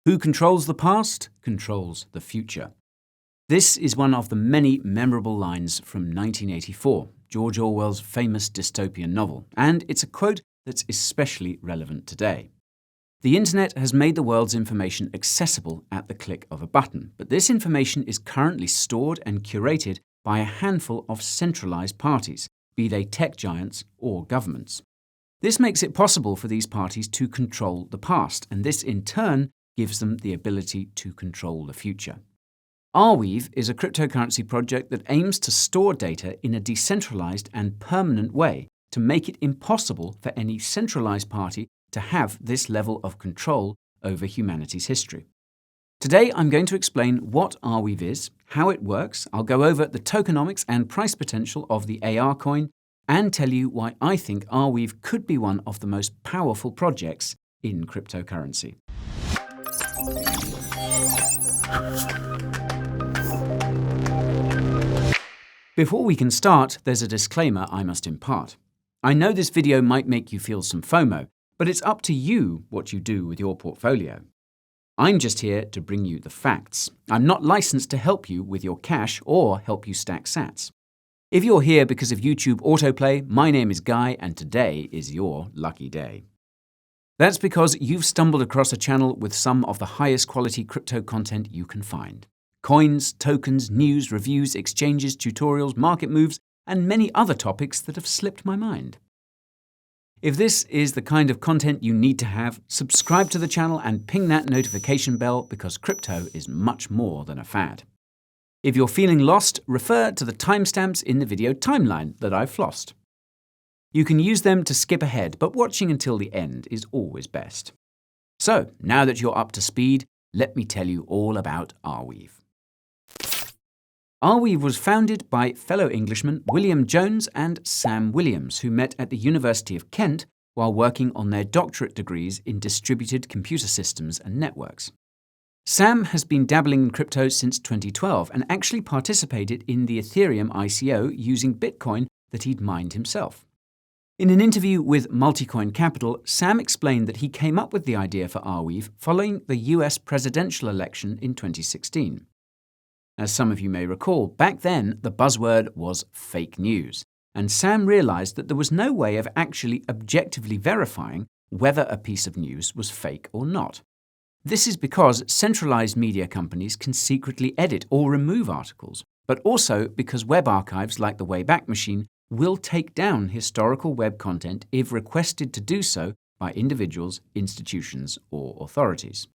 Who controls the past controls the future. This is one of the many memorable lines from 1984, George Orwell's famous dystopian novel, and it's a quote that's especially relevant today. The internet has made the world's information accessible at the click of a button, but this information is currently stored and curated by a handful of centralized parties, be they tech giants or governments. This makes it possible for these parties to control the past, and this in turn gives them the ability to control the future. Arweave is a cryptocurrency project that aims to store data in a decentralized and permanent way to make it impossible for any centralized party to have this level of control over humanity's history. Today, I'm going to explain what Arweave is, how it works, I'll go over the tokenomics and price potential of the AR coin, and tell you why I think Arweave could be one of the most powerful projects in cryptocurrency. Before we can start, there's a disclaimer I must impart. I know this video might make you feel some FOMO, but it's up to you what you do with your portfolio. I'm just here to bring you the facts. I'm not licensed to help you with your cash or help you stack sats. If you're here because of YouTube autoplay, my name is Guy and today is your lucky day. That's because you've stumbled across a channel with some of the highest quality crypto content you can find. Coins, tokens, news, reviews, exchanges, tutorials, market moves, and many other topics that have slipped my mind. If this is the kind of content you need to have, subscribe to the channel and ping that notification bell because crypto is much more than a fad. If you're feeling lost, refer to the timestamps in the video timeline that I've flossed. You can use them to skip ahead, but watching until the end is always best. So, now that you're up to speed, let me tell you all about Arweave. Arweave was founded by fellow Englishmen William Jones and Sam Williams, who met at the University of Kent while working on their doctorate degrees in distributed computer systems and networks. Sam has been dabbling in crypto since 2012 and actually participated in the Ethereum ICO using Bitcoin that he'd mined himself. In an interview with Multicoin Capital, Sam explained that he came up with the idea for Arweave following the US presidential election in 2016. As some of you may recall, back then the buzzword was fake news, and Sam realized that there was no way of actually objectively verifying whether a piece of news was fake or not. This is because centralized media companies can secretly edit or remove articles, but also because web archives like the Wayback Machine will take down historical web content if requested to do so by individuals, institutions, or authorities.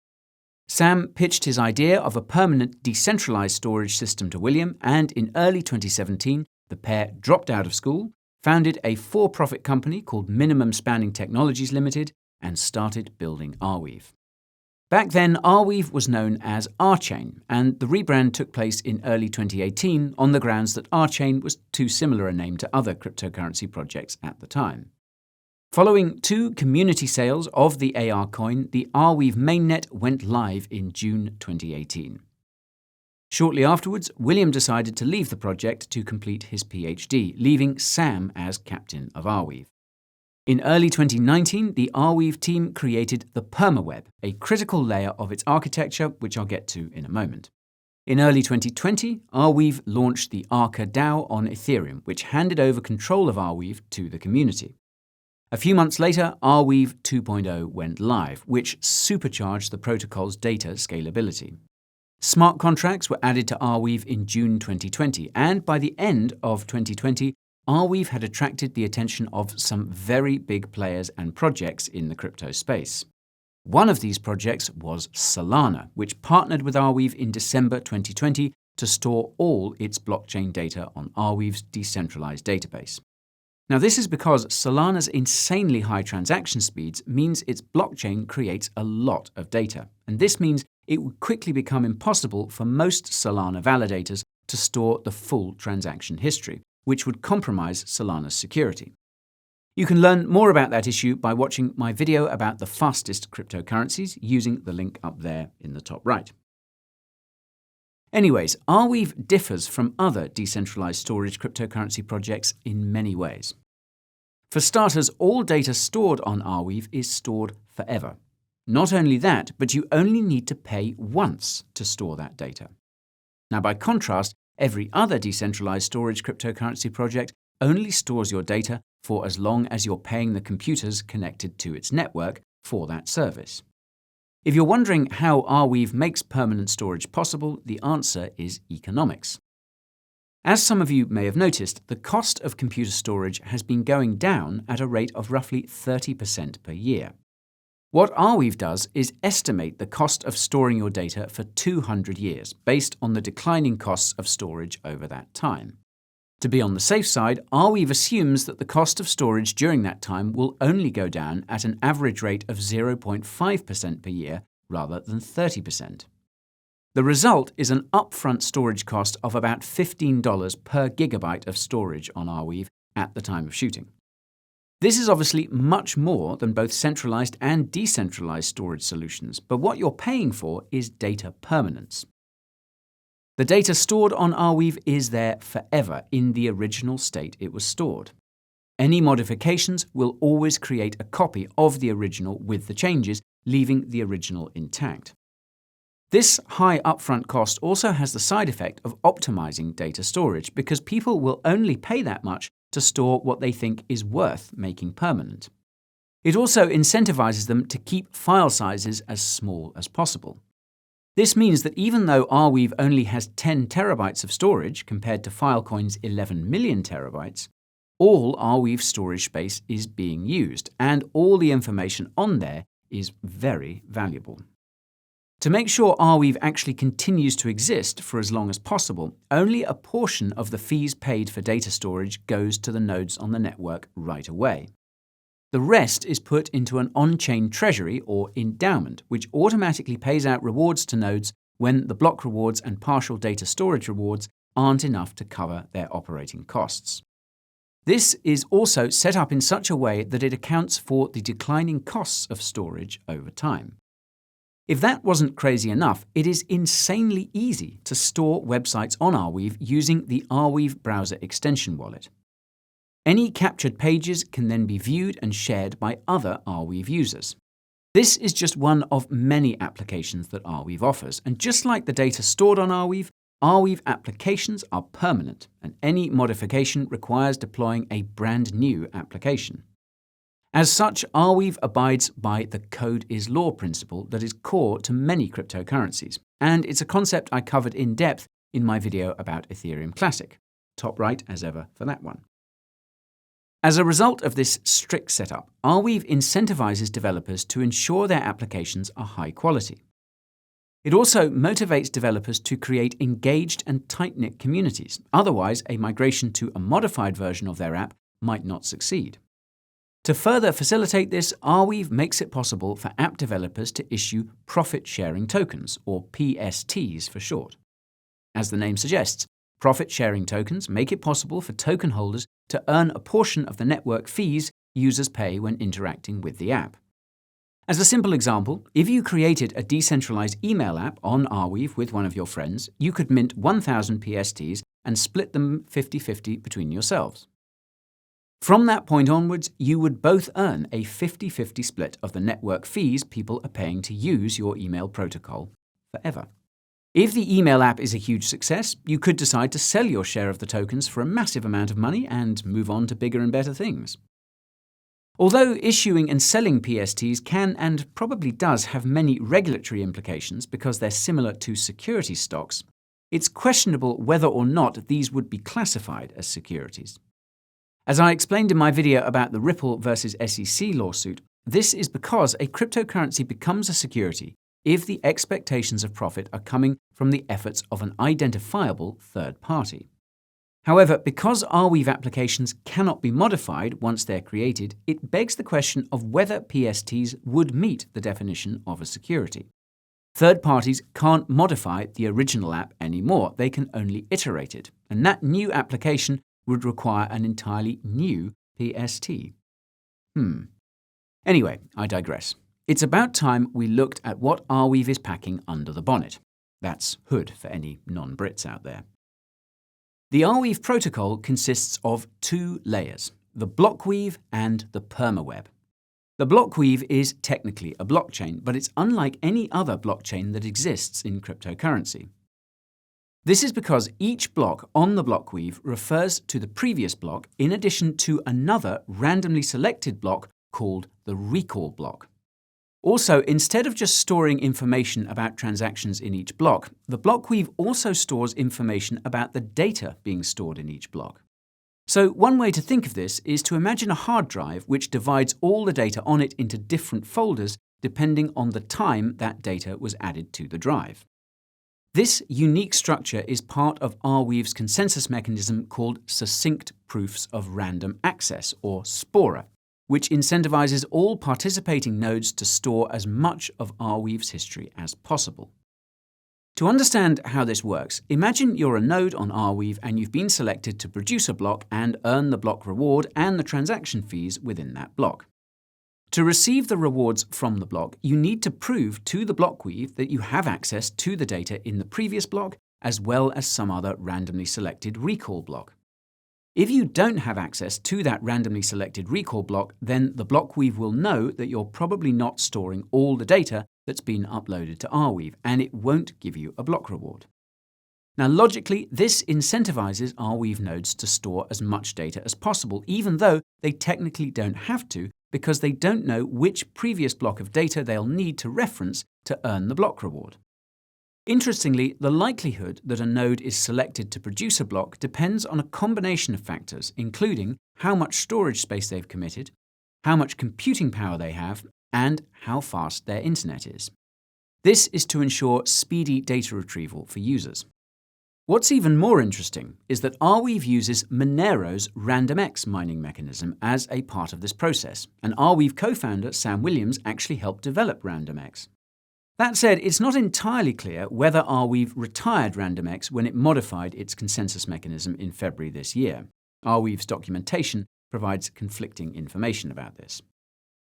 Sam pitched his idea of a permanent decentralized storage system to William, and in early 2017, the pair dropped out of school, founded a for-profit company called Minimum Spanning Technologies Limited, and started building Arweave. Back then, Arweave was known as Archain, and the rebrand took place in early 2018 on the grounds that Archain was too similar a name to other cryptocurrency projects at the time. Following 2 community sales of the AR coin, the Arweave mainnet went live in June 2018. Shortly afterwards, William decided to leave the project to complete his PhD, leaving Sam as captain of Arweave. In early 2019, the Arweave team created the permaweb, a critical layer of its architecture, which I'll get to in a moment. In early 2020, Arweave launched the Arca DAO on Ethereum, which handed over control of Arweave to the community. A few months later, Arweave 2.0 went live, which supercharged the protocol's data scalability. Smart contracts were added to Arweave in June 2020, and by the end of 2020, Arweave had attracted the attention of some very big players and projects in the crypto space. One of these projects was Solana, which partnered with Arweave in December 2020 to store all its blockchain data on Arweave's decentralized database. Now, this is because Solana's insanely high transaction speeds means its blockchain creates a lot of data, and this means it would quickly become impossible for most Solana validators to store the full transaction history, which would compromise Solana's security. You can learn more about that issue by watching my video about the fastest cryptocurrencies using the link up there in the top right. Anyways, Arweave differs from other decentralized storage cryptocurrency projects in many ways. For starters, all data stored on Arweave is stored forever. Not only that, but you only need to pay once to store that data. Now, by contrast, every other decentralized storage cryptocurrency project only stores your data for as long as you're paying the computers connected to its network for that service. If you're wondering how Arweave makes permanent storage possible, the answer is economics. As some of you may have noticed, the cost of computer storage has been going down at a rate of roughly 30% per year. What Arweave does is estimate the cost of storing your data for 200 years, based on the declining costs of storage over that time. To be on the safe side, Arweave assumes that the cost of storage during that time will only go down at an average rate of 0.5% per year rather than 30%. The result is an upfront storage cost of about $15 per gigabyte of storage on Arweave at the time of shooting. This is obviously much more than both centralized and decentralized storage solutions, but what you're paying for is data permanence. The data stored on Arweave is there forever in the original state it was stored. Any modifications will always create a copy of the original with the changes, leaving the original intact. This high upfront cost also has the side effect of optimizing data storage because people will only pay that much to store what they think is worth making permanent. It also incentivizes them to keep file sizes as small as possible. This means that even though Arweave only has 10 terabytes of storage compared to Filecoin's 11 million terabytes, all Arweave storage space is being used, and all the information on there is very valuable. To make sure Arweave actually continues to exist for as long as possible, only a portion of the fees paid for data storage goes to the nodes on the network right away. The rest is put into an on-chain treasury or endowment, which automatically pays out rewards to nodes when the block rewards and partial data storage rewards aren't enough to cover their operating costs. This is also set up in such a way that it accounts for the declining costs of storage over time. If that wasn't crazy enough, it is insanely easy to store websites on Arweave using the Arweave browser extension wallet. Any captured pages can then be viewed and shared by other Arweave users. This is just one of many applications that Arweave offers, and just like the data stored on Arweave, Arweave applications are permanent, and any modification requires deploying a brand new application. As such, Arweave abides by the code is law principle that is core to many cryptocurrencies, and it's a concept I covered in depth in my video about Ethereum Classic. Top right as ever for that one. As a result of this strict setup, Arweave incentivizes developers to ensure their applications are high quality. It also motivates developers to create engaged and tight-knit communities. Otherwise, a migration to a modified version of their app might not succeed. To further facilitate this, Arweave makes it possible for app developers to issue profit-sharing tokens, or PSTs for short. As the name suggests, profit-sharing tokens make it possible for token holders to earn a portion of the network fees users pay when interacting with the app. As a simple example, if you created a decentralized email app on Arweave with one of your friends, you could mint 1,000 PSTs and split them 50-50 between yourselves. From that point onwards, you would both earn a 50-50 split of the network fees people are paying to use your email protocol forever. If the email app is a huge success, you could decide to sell your share of the tokens for a massive amount of money and move on to bigger and better things. Although issuing and selling PSTs can and probably does have many regulatory implications because they're similar to security stocks, it's questionable whether or not these would be classified as securities. As I explained in my video about the Ripple versus SEC lawsuit, this is because a cryptocurrency becomes a security if the expectations of profit are coming from the efforts of an identifiable third party. However, because Arweave applications cannot be modified once they're created, it begs the question of whether PSTs would meet the definition of a security. Third parties can't modify the original app anymore, they can only iterate it, and that new application would require an entirely new PST. Anyway, I digress. It's about time we looked at what Arweave is packing under the bonnet. That's hood for any non-Brits out there. The Arweave protocol consists of two layers, the blockweave and the permaweb. The blockweave is technically a blockchain, but it's unlike any other blockchain that exists in cryptocurrency. This is because each block on the blockweave refers to the previous block in addition to another randomly selected block called the recall block. Also, instead of just storing information about transactions in each block, the blockweave also stores information about the data being stored in each block. So one way to think of this is to imagine a hard drive which divides all the data on it into different folders depending on the time that data was added to the drive. This unique structure is part of Arweave's consensus mechanism called Succinct Proofs of Random Access, or SPORA, which incentivizes all participating nodes to store as much of Arweave's history as possible. To understand how this works, imagine you're a node on Arweave and you've been selected to produce a block and earn the block reward and the transaction fees within that block. To receive the rewards from the block, you need to prove to the blockweave that you have access to the data in the previous block as well as some other randomly selected recall block. If you don't have access to that randomly selected recall block, then the blockweave will know that you're probably not storing all the data that's been uploaded to Arweave, and it won't give you a block reward. Now, logically, this incentivizes Arweave nodes to store as much data as possible, even though they technically don't have to, because they don't know which previous block of data they'll need to reference to earn the block reward. Interestingly, the likelihood that a node is selected to produce a block depends on a combination of factors, including how much storage space they've committed, how much computing power they have, and how fast their internet is. This is to ensure speedy data retrieval for users. What's even more interesting is that Arweave uses Monero's RandomX mining mechanism as a part of this process, and Arweave co-founder Sam Williams actually helped develop RandomX. That said, it's not entirely clear whether Arweave retired RandomX when it modified its consensus mechanism in February this year. Arweave's documentation provides conflicting information about this.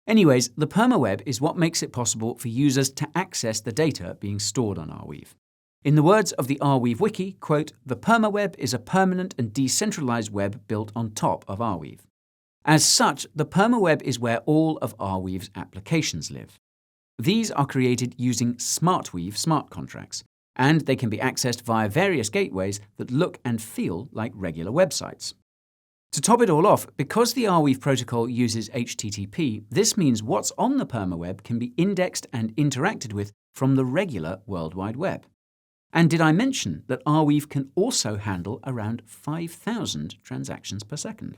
Anyways, the permaweb is what makes it possible for users to access the data being stored on Arweave. In the words of the Arweave wiki, quote, "The permaweb is a permanent and decentralized web built on top of Arweave. As such, the permaweb is where all of Arweave's applications live. These are created using SmartWeave smart contracts, and they can be accessed via various gateways that look and feel like regular websites. To top it all off, because the Arweave protocol uses HTTP, this means what's on the permaweb can be indexed and interacted with from the regular World Wide Web. And did I mention that Arweave can also handle around 5,000 transactions per second?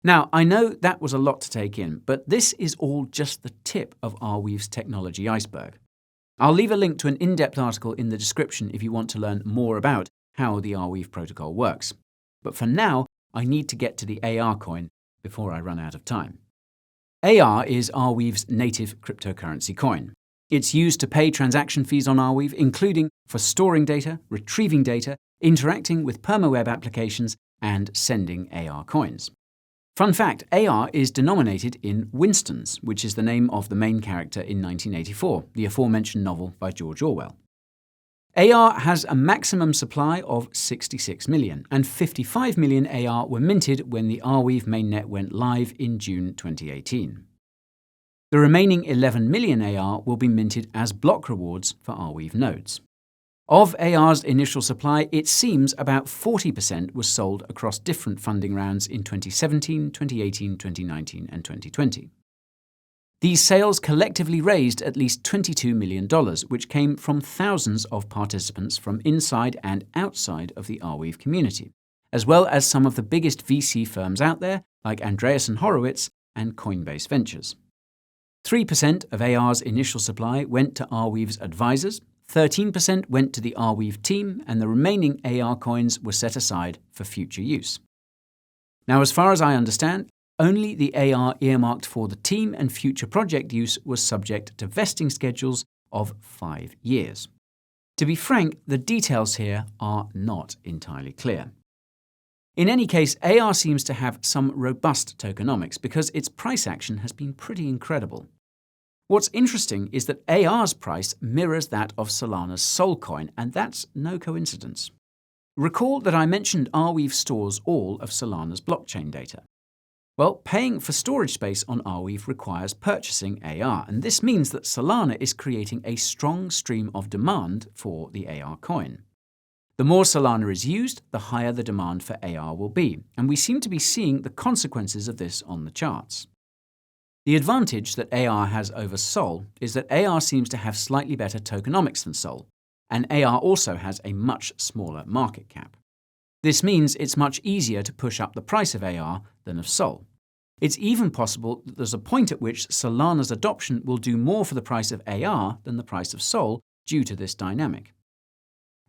Now, I know that was a lot to take in, but this is all just the tip of Arweave's technology iceberg. I'll leave a link to an in-depth article in the description if you want to learn more about how the Arweave protocol works. But for now, I need to get to the AR coin before I run out of time. AR is Arweave's native cryptocurrency coin. It's used to pay transaction fees on Arweave, including for storing data, retrieving data, interacting with permaweb applications, and sending AR coins. Fun fact, AR is denominated in Winstons, which is the name of the main character in 1984, the aforementioned novel by George Orwell. AR has a maximum supply of 66 million, and 55 million AR were minted when the Arweave mainnet went live in June 2018. The remaining 11 million AR will be minted as block rewards for Arweave nodes. Of AR's initial supply, it seems about 40% was sold across different funding rounds in 2017, 2018, 2019, and 2020. These sales collectively raised at least $22 million, which came from thousands of participants from inside and outside of the Arweave community, as well as some of the biggest VC firms out there, like Andreessen Horowitz and Coinbase Ventures. 3% of AR's initial supply went to Arweave's advisors, 13% went to the Arweave team, and the remaining AR coins were set aside for future use. Now, as far as I understand, only the AR earmarked for the team and future project use was subject to vesting schedules of 5 years. To be frank, the details here are not entirely clear. In any case, AR seems to have some robust tokenomics because its price action has been pretty incredible. What's interesting is that AR's price mirrors that of Solana's Solcoin, and that's no coincidence. Recall that I mentioned Arweave stores all of Solana's blockchain data. Well, paying for storage space on Arweave requires purchasing AR, and this means that Solana is creating a strong stream of demand for the AR coin. The more Solana is used, the higher the demand for AR will be, and we seem to be seeing the consequences of this on the charts. The advantage that AR has over Sol is that AR seems to have slightly better tokenomics than Sol, and AR also has a much smaller market cap. This means it's much easier to push up the price of AR than of Sol. It's even possible that there's a point at which Solana's adoption will do more for the price of AR than the price of Sol due to this dynamic.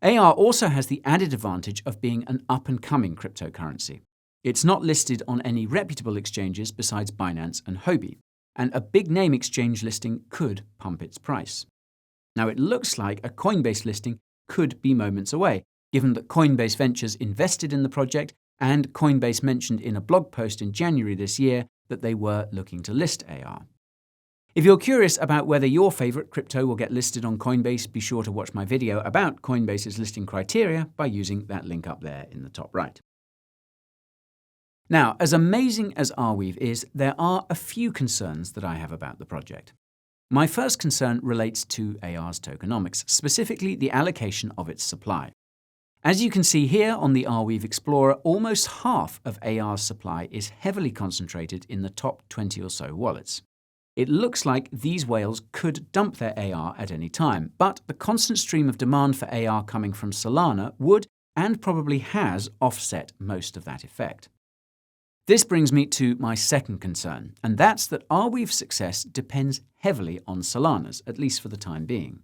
AR also has the added advantage of being an up-and-coming cryptocurrency. It's not listed on any reputable exchanges besides Binance and Huobi, and a big-name exchange listing could pump its price. Now, it looks like a Coinbase listing could be moments away, given that Coinbase Ventures invested in the project and Coinbase mentioned in a blog post in January this year that they were looking to list AR. If you're curious about whether your favorite crypto will get listed on Coinbase, be sure to watch my video about Coinbase's listing criteria by using that link up there in the top right. Now, as amazing as Arweave is, there are a few concerns that I have about the project. My first concern relates to AR's tokenomics, specifically the allocation of its supply. As you can see here on the Arweave Explorer, almost half of AR's supply is heavily concentrated in the top 20 or so wallets. It looks like these whales could dump their AR at any time, but the constant stream of demand for AR coming from Solana would, and probably has, offset most of that effect. This brings me to my second concern, and that's that Arweave's success depends heavily on Solana's, at least for the time being.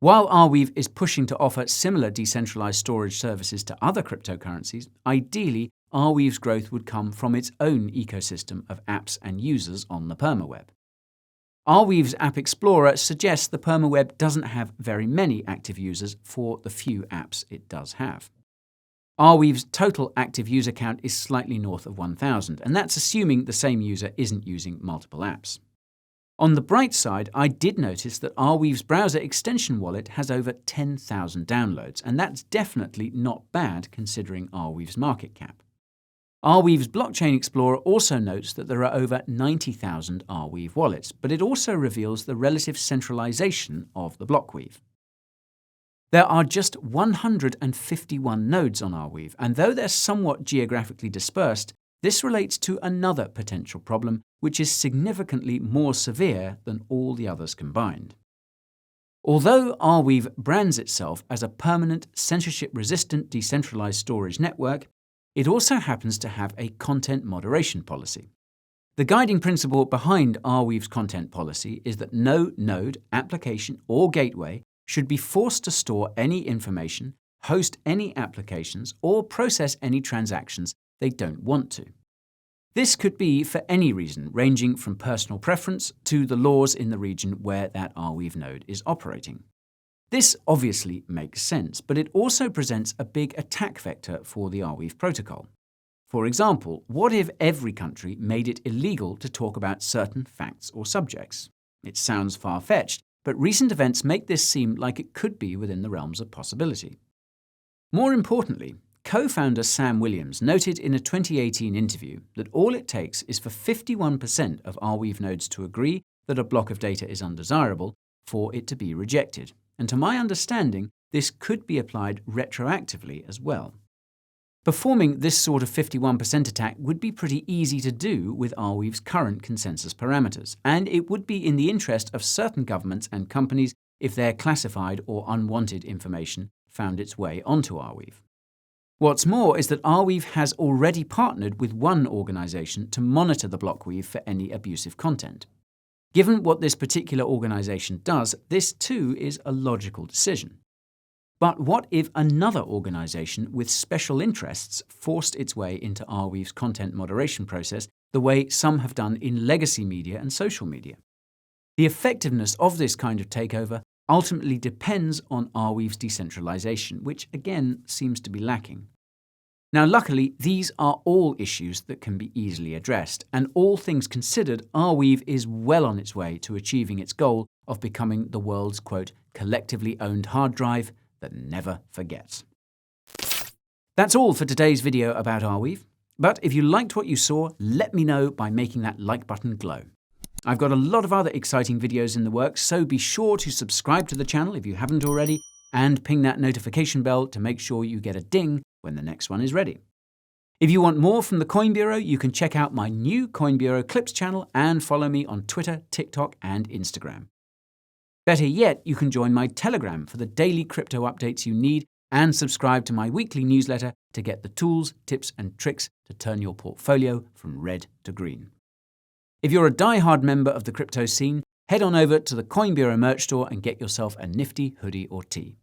While Arweave is pushing to offer similar decentralized storage services to other cryptocurrencies, ideally, Arweave's growth would come from its own ecosystem of apps and users on the permaweb. Arweave's App Explorer suggests the permaweb doesn't have very many active users for the few apps it does have. Arweave's total active user count is slightly north of 1,000, and that's assuming the same user isn't using multiple apps. On the bright side, I did notice that Arweave's browser extension wallet has over 10,000 downloads, and that's definitely not bad considering Arweave's market cap. Arweave's Blockchain Explorer also notes that there are over 90,000 Arweave wallets, but it also reveals the relative centralization of the blockweave. There are just 151 nodes on Arweave, and though they're somewhat geographically dispersed, this relates to another potential problem, which is significantly more severe than all the others combined. Although Arweave brands itself as a permanent, censorship-resistant decentralized storage network, it also happens to have a content moderation policy. The guiding principle behind Arweave's content policy is that no node, application, or gateway should be forced to store any information, host any applications, or process any transactions they don't want to. This could be for any reason, ranging from personal preference to the laws in the region where that Arweave node is operating. This obviously makes sense, but it also presents a big attack vector for the Arweave protocol. For example, what if every country made it illegal to talk about certain facts or subjects? It sounds far-fetched, but recent events make this seem like it could be within the realms of possibility. More importantly, co-founder Sam Williams noted in a 2018 interview that all it takes is for 51% of Arweave nodes to agree that a block of data is undesirable for it to be rejected. And to my understanding, this could be applied retroactively as well. Performing this sort of 51% attack would be pretty easy to do with Arweave's current consensus parameters, and it would be in the interest of certain governments and companies if their classified or unwanted information found its way onto Arweave. What's more is that Arweave has already partnered with one organization to monitor the blockweave for any abusive content. Given what this particular organization does, this too is a logical decision. But what if another organization with special interests forced its way into Arweave's content moderation process the way some have done in legacy media and social media? The effectiveness of this kind of takeover ultimately depends on Arweave's decentralization, which again seems to be lacking. Now, luckily, these are all issues that can be easily addressed, and all things considered, Arweave is well on its way to achieving its goal of becoming the world's, quote, collectively owned hard drive that never forgets. That's all for today's video about Arweave. But if you liked what you saw, let me know by making that like button glow. I've got a lot of other exciting videos in the works, so be sure to subscribe to the channel if you haven't already, and ping that notification bell to make sure you get a ding when the next one is ready. If you want more from the Coin Bureau, you can check out my new Coin Bureau Clips channel and follow me on Twitter, TikTok, and Instagram. Better yet, you can join my Telegram for the daily crypto updates you need and subscribe to my weekly newsletter to get the tools, tips, and tricks to turn your portfolio from red to green. If you're a die-hard member of the crypto scene, head on over to the Coin Bureau merch store and get yourself a nifty hoodie or tee.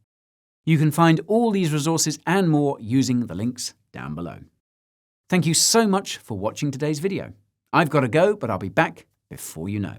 You can find all these resources and more using the links down below. Thank you so much for watching today's video. I've got to go, but I'll be back before you know.